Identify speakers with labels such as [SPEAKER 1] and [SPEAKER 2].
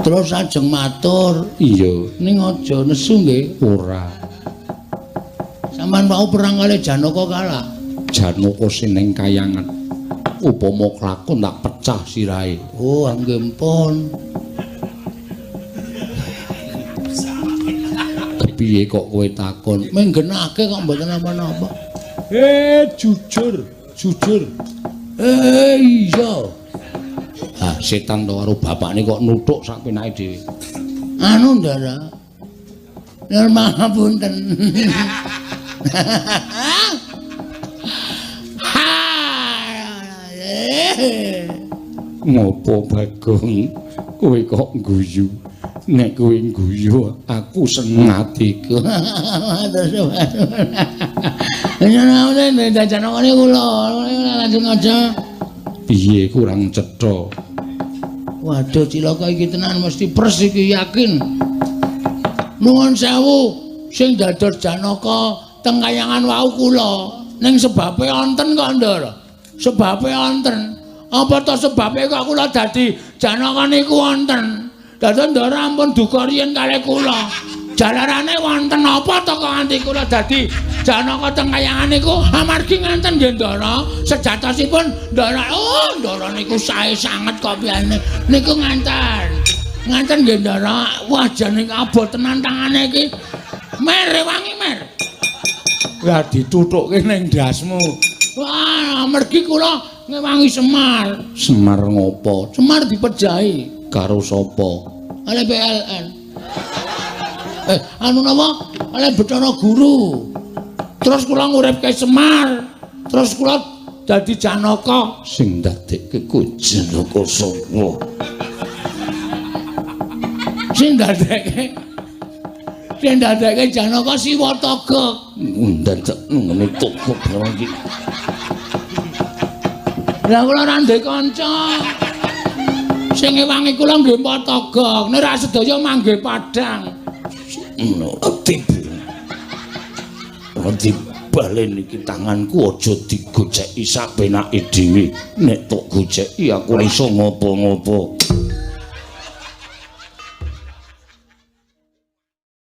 [SPEAKER 1] Terus ajeng matur,
[SPEAKER 2] iya
[SPEAKER 1] ning aja nesu nggih.
[SPEAKER 2] ora
[SPEAKER 1] Sampeyan mau perang kali Janaka kalah.
[SPEAKER 2] Janaka sineng kayangan upama klakon tak pecah sirahe.
[SPEAKER 1] Oh, nggih pun.
[SPEAKER 2] Kepiye kok kowe takon?
[SPEAKER 1] Menggenake kok mboten napa-napa.
[SPEAKER 2] Jujur.
[SPEAKER 1] Iya.
[SPEAKER 2] Ah, setan to karo bapakne kok nuthuk sak penake dhewe.
[SPEAKER 1] Anu Ndara. Nur pangapunten.
[SPEAKER 2] Ngopo Bagong? Kowe kok guyu? Nek kowe guyu aku seneng atiku.
[SPEAKER 1] Yen nek Janaka niku kula langsung aja.
[SPEAKER 2] Piye kurang cetha?
[SPEAKER 1] Waduh cilaka iki tenan mesti pres iki yakin. Nuwun sewu sing dados Janaka teng kayangan wau kula ning sebabe wonten kok Ndara. Sebabe wonten. Apa to sebabe kok kula dadi Janaka niku wonten. Dados Ndara ampun duka riyen kalih kula. Jalarane wonten apa to kok nganti kula dadi Janaka teng kayangan niku amargi ngenten nggih Ndara. Sejatosipun Ndara Ndara niku sae sanget kok piyane. Niku nganten. Nganten nggih Ndara. Wah jane abot tenan tangane iki. Mer wangi mer.
[SPEAKER 2] Lah dituthukke ning ndasmu.
[SPEAKER 1] Wah, amargi kula ngewangi Semar.
[SPEAKER 2] Semar ngopo?
[SPEAKER 1] Semar dipejahi
[SPEAKER 2] Karo sapa?
[SPEAKER 1] oleh PLN. Anu napa? Oleh Bathara Guru. Terus kula nguripke Semar. Terus kula dadi Janaka.
[SPEAKER 2] Sing ndadekke kowe Janaka sapa?
[SPEAKER 1] Sing ndadekke Janaka Siwatagak.
[SPEAKER 2] Ndadak ngene toko iki.
[SPEAKER 1] Lah kula ora ndek kanca. Sing ngewangi kula nggih Patagak, nek ra sedaya mangke Padang.
[SPEAKER 2] Ati balen iki tanganku aja digoceki sapenake dhewe. Nek tok goceki aku ora iso ngopo-ngopo.